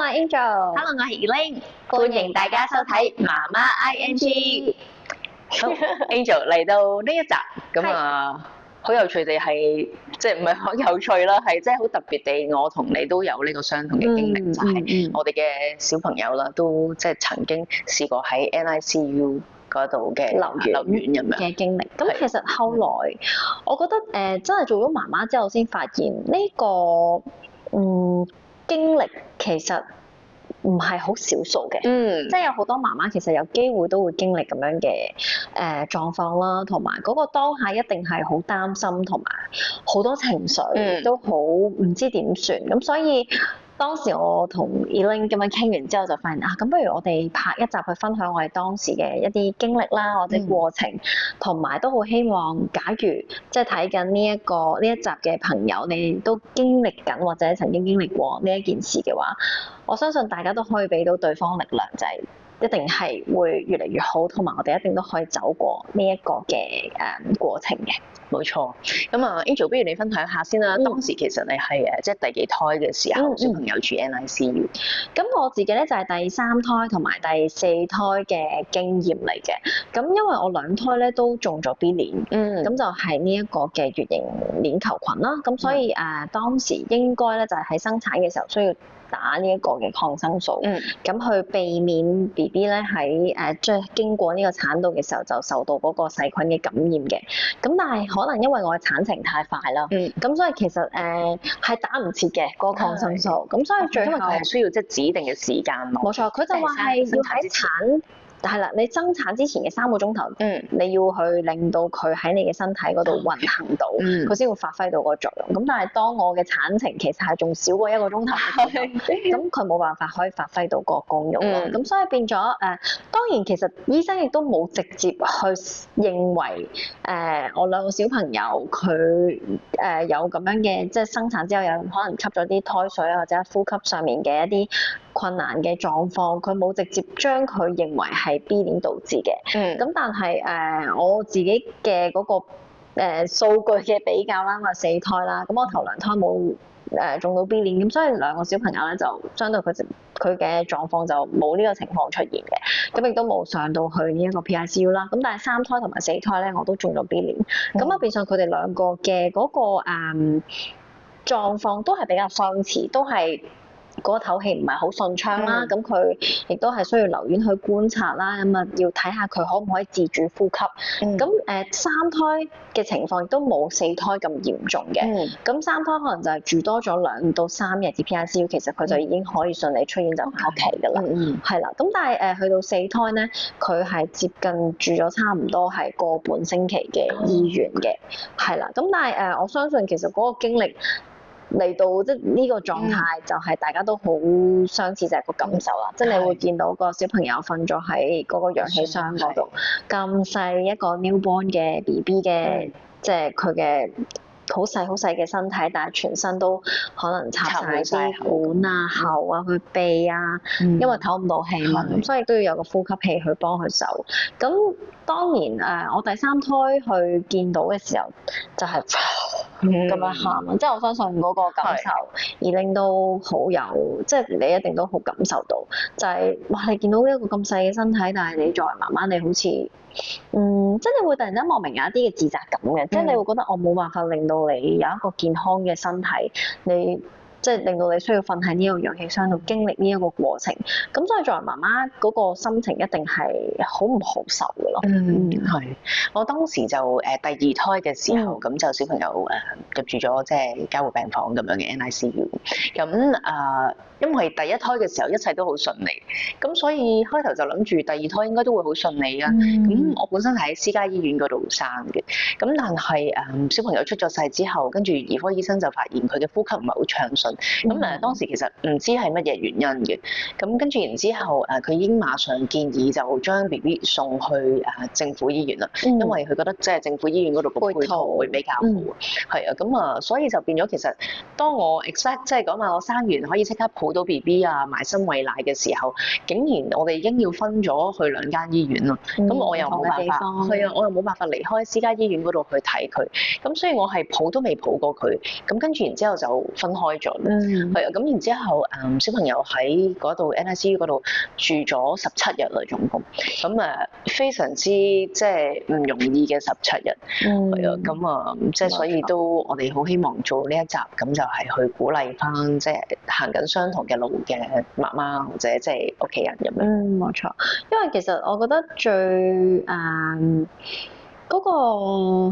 我係 Angel。Hello，我係 Elaine，歡迎大家收睇媽媽 ING。好，Angel 嚟到呢一集，咁啊，好有趣地係，即係唔係好有趣啦，係即係好特別地，我同你都有呢個相同嘅經歷，就係我哋嘅小朋友啦，都即係曾經試過喺 NICU 嗰度嘅留院咁樣嘅經歷。咁其實後來，我覺得真係做咗媽媽之後，先發現呢個經歷其實唔係好少數嘅，即係有好多媽媽其實有機會都會經歷咁樣嘅狀況啦，同埋嗰個當下一定係好擔心，同埋好多情緒都好唔知點算，咁所以當時我同 Elaine 咁樣傾完之後就發現咁不如我哋拍一集去分享我哋當時嘅一啲經歷啦，或者過程，同埋都好希望假如即係睇緊呢一集嘅朋友，你哋都經歷緊或者曾經經歷過呢一件事嘅話，我相信大家都可以俾到對方力量，就係一定係會越嚟越好，同埋我哋一定都可以走過呢一個嘅過程嘅。冇錯，咁啊 Angel， 不如你分享下先啦。當時其實你係即係第幾胎嘅時候，小朋友住 NICU？咁我自己咧就係第三胎同埋第四胎嘅經驗嚟嘅。咁因為我兩胎咧都中咗 B 鏈，咁就係呢一個嘅乙型鏈球菌啦。咁所以當時應該咧就係喺生產嘅時候需要打呢一個嘅抗生素，咁去避免 BB 咧喺即係經過呢個產道嘅時候就受到嗰個細菌嘅感染嘅。咁但係可能因為我嘅產程太快啦，咁所以其實係打唔切嘅嗰個抗生素，咁所以最後因為佢係需要即係指定嘅時間咯。冇錯，佢就話係要喺產係啦，你生產之前嘅3個鐘頭，你要去令到佢喺你嘅身體嗰度運行到，佢先會發揮到個作用。咁但係當我嘅產程其實係仲少過1個鐘頭嘅時候，咁佢冇辦法可以發揮到個功用咯。咁所以變咗當然其實醫生亦都冇直接去認為我兩個小朋友佢有咁樣嘅即係生產之後有可能吸咗啲胎水啊，或者呼吸上面嘅一啲困難嘅狀況，佢冇直接將佢認為係 B 鏈導致嘅。咁但係我自己嘅嗰個數據嘅比較啦，我係4胎啦，咁我頭2胎冇中到 B 鏈，咁所以兩個小朋友咧就相對佢嘅狀況就冇呢個情況出現嘅，咁亦都冇上到去呢一個 PICU 啦。咁但係3胎同埋4胎咧，我都中咗 B 鏈，咁變相佢哋兩個嘅嗰個狀況都係比較相似，都係嗰唞氣唔係好順暢啦，咁佢亦都係需要留院去觀察啦，咁啊要睇下佢可唔可以自主呼吸。咁3胎嘅情況亦都冇4胎咁嚴重嘅，咁3胎可能就係住多咗2到3日嘅 PICU， 其實佢就已經可以順利出院就翻屋企㗎啦，係啦。咁但係去到4胎咧，佢係接近住咗差唔多係個半星期嘅醫院嘅，係啦。咁但係我相信其實嗰個經歷嚟到即係呢個狀態，就係大家都好相似，就係個感受啦。即係你會見到個小朋友瞓咗喺嗰個氧氣箱嗰度，咁細一個 newborn 嘅 BB 嘅，即係佢嘅好細嘅身體，但係全身都可能插晒啲管啊、喉啊、佢鼻啊，因為唞唔到氣嘛，咁所以都要有個呼吸器去幫佢手。咁當然我第3胎去見到嘅時候，就係咁樣喊，即係我相信嗰個感受，而令到好有，即係你一定都好感受到，就係哇！你見到一個咁細嘅身體，但係你作為媽媽，你好似即係你會突然間莫名有一啲嘅自責感嘅，即係你會覺得我冇辦法令到你有一個健康嘅身體，你即係令到你需要瞓喺呢個氧氣箱度經歷呢一個過程，咁所以作為媽媽嗰個心情一定係好唔好受嘅咯。係。我當時就第2胎嘅時候，咁就小朋友入住咗即係加護病房咁樣嘅 NICU。咁因為第1胎嘅時候一切都好順利，咁所以開頭就諗住第2胎應該都會好順利啊。咁我本身係喺私家醫院嗰度生嘅，咁但係小朋友出咗世之後，跟住兒科醫生就發現佢嘅呼吸唔係好暢順。咁當時其實唔知係乜嘢原因嘅，咁跟住然之後佢已經馬上建議就將 BB 送去政府醫院啦，因為佢覺得即係政府醫院嗰度個配套會比較好。係啊，咁所以就變咗其實當我 exact 即係講話我生完可以即刻抱到 BB 啊埋身餵奶嘅時候，竟然我哋已經要分咗去2間醫院啦。咁我又冇辦法，係啊，我又冇辦法離開私家醫院嗰度去睇佢，咁所以我係抱都未抱過佢，咁跟住然之後就分開咗。係啊，咁然之後小朋友喺嗰度 NICU 嗰度住咗17日啦，總共咁非常之即係唔容易嘅17日，係啊，咁即係所以都我哋好希望做呢一集，咁就係去鼓勵翻即係行緊相同嘅路嘅媽媽或者即係屋企人咁樣。冇錯，因為其實我覺得最嗰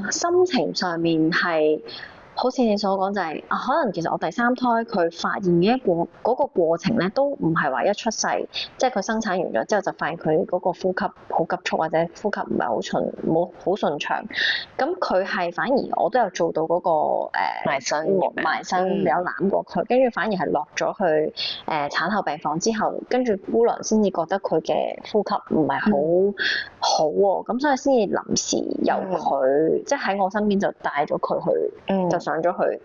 個心情上面係。好似你所講就係可能其實我第三胎佢發現嘅嗰個過程咧，都唔係話一出世，即係佢生產完咗之後就發現佢嗰個呼吸好急促或者呼吸唔係好順暢。咁佢係反而我都有做到嗰個埋身有攬過佢，跟住反而係落咗去產後病房之後，跟住姑娘先至覺得佢嘅呼吸唔係好喎，咁所以先至臨時由佢即係喺我身邊就帶咗佢去，就上咗去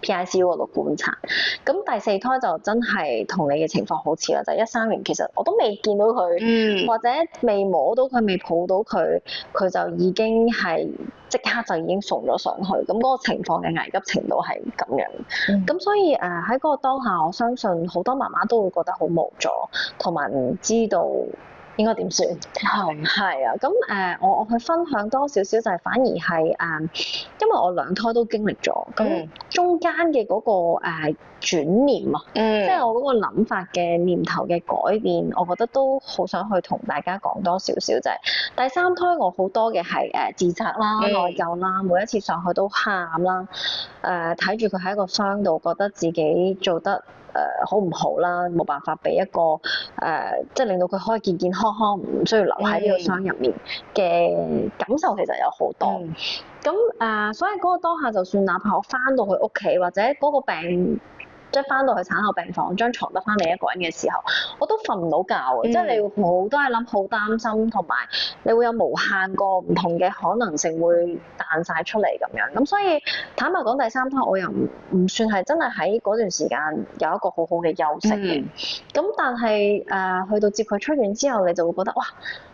PICU 嗰度觀察。咁第四胎就真係同你嘅情況好似啦，就係生完其實我都未見到佢，或者未摸到佢，未抱到佢，佢就已經係即刻就已經送咗上去。咁嗰個情況嘅危急程度係咁樣。咁所以喺嗰個當下，我相信好多媽媽都會覺得好無助，同埋唔知道應該點算？係啊，咁我去分享多少少就係反而係因為我兩胎都經歷咗，咁中間嘅嗰個轉念啊，即係我嗰個諗法嘅念頭嘅改變，我覺得都好想去同大家講多少少就係第三胎我好多嘅係自責啦、內疚啦，每一次上去都喊啦，睇住佢喺一個箱度，覺得自己做得好唔好啦，冇辦法俾一個即係令到佢可以健健康康，唔需要留喺呢個箱入面嘅感受，其實有好多。咁所以嗰個當下，就算哪怕我翻到去屋企，或者嗰個病即係翻到去產後病房，張床得翻你一個人嘅時候，我都瞓唔到覺嘅，即係你會好多嘢諗，好擔心，同埋你會有無限個唔同嘅可能性會彈晒出嚟咁樣。咁所以坦白講，第三胎我又唔算係真係喺嗰段時間有一個好好嘅休息嘅。咁但係去到接佢出院之後，你就會覺得哇，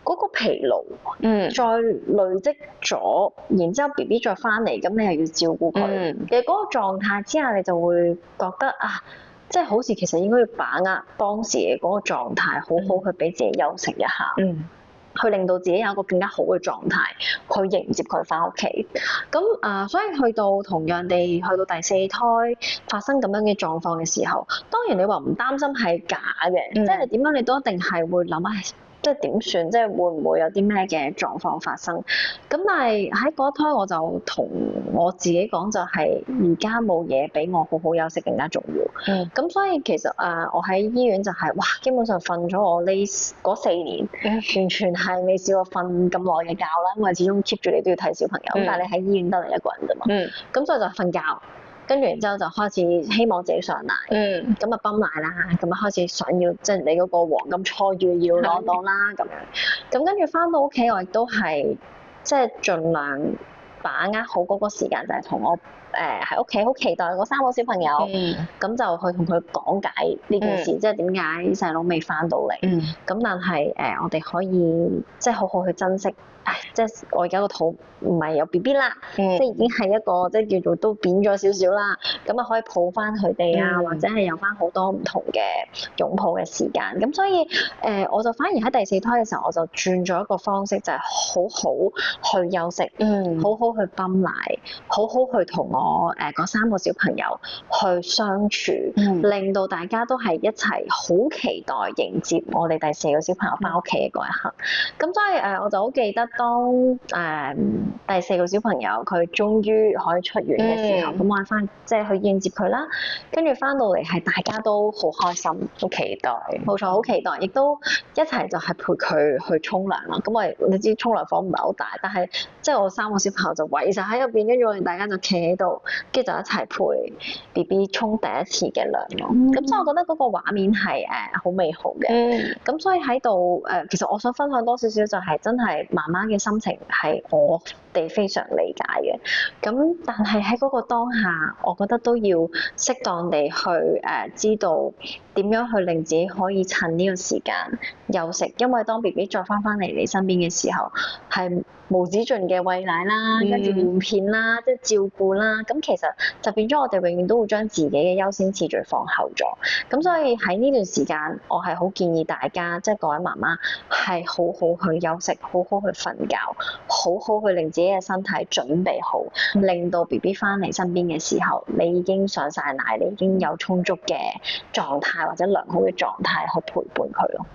嗰個疲勞再累積咗，然之後 BB 再翻嚟，咁你又要照顧佢嘅嗰個狀態之下，你就會覺得即係好似其實應該要把握當時嘅嗰個狀態，好好去俾自己休息一下，去令到自己有一個更加好嘅狀態去迎接佢翻屋企。咁所以去到同樣地，去到第四胎發生咁樣嘅狀況嘅時候，當然你話唔擔心係假嘅，即係你點樣你都一定係會諗即係點算？即係會唔會有啲咩嘅狀況發生？咁但係喺嗰胎我就同我自己講，就係而家冇嘢比我好好休息更加重要。咁所以其實我喺醫院就係基本上瞓咗我呢嗰4年，完全係未試過瞓咁耐嘅覺啦。因為始終 keep 住你都要睇小朋友，但係你喺醫院得你一個人啫嘛。咁所以就瞓覺。跟住然之後就開始希望自己上奶，咁啊泵奶啦，咁啊開始想要即係你嗰個黃金初月要攞到啦咁樣。咁跟住翻到屋企，我亦都係即係盡量把握好嗰個時間，就係同我喺屋企好期待嗰3個小朋友，咁就去同佢講解呢件事，即係點解細佬未翻到嚟。咁但係我哋可以即係好好去珍惜。即係我而家個肚唔係有 BB 啦，即係已經係一個即係叫做都扁咗少少啦，咁啊可以抱翻佢哋啊，或者係有翻好多唔同嘅擁抱嘅時間。咁所以我就反而喺第四胎嘅時候，我就轉咗一個方式，就係好好去休息，好好去泵奶，好好去同我嗰3個小朋友去相處，令到大家都係一齊好期待迎接我哋第4個小朋友翻屋企嘅嗰一刻。咁所以我就好記得。當第4個小朋友佢終於可以出院嘅時候，咁我翻即係去迎接佢啦，跟住翻到嚟係大家都好開心，好期待，冇錯，好期待，亦都一齊就係陪佢去沖涼啦。咁你知沖涼房唔係好大，但係即係我3個小朋友就圍晒喺入邊，跟住我哋大家就企喺度，跟住就一齊陪 BB 沖第一次嘅涼咯。咁所以我覺得嗰個畫面係好美好嘅。咁所以喺度其實我想分享多少少就係真係媽媽嘅心情係我地非常理解嘅。咁但係喺嗰個當下，我覺得都要適當地去知道點樣去令自己可以趁呢個時間休息，因為當 BB 再翻嚟你身邊嘅時候，係無止盡嘅餵奶啦，跟住換片啦，即係照顧啦，咁其實就變咗我哋永遠都會將自己嘅優先次序放後咗。咁所以喺呢段時間，我係好建議大家，即係各位媽媽係好好去休息，好好去瞓覺，好好去令自己嘅身體準備好，令到 BB 翻嚟身邊嘅時候，你已經上晒奶，你已經有充足嘅狀態或者良好嘅狀態去陪伴佢咯。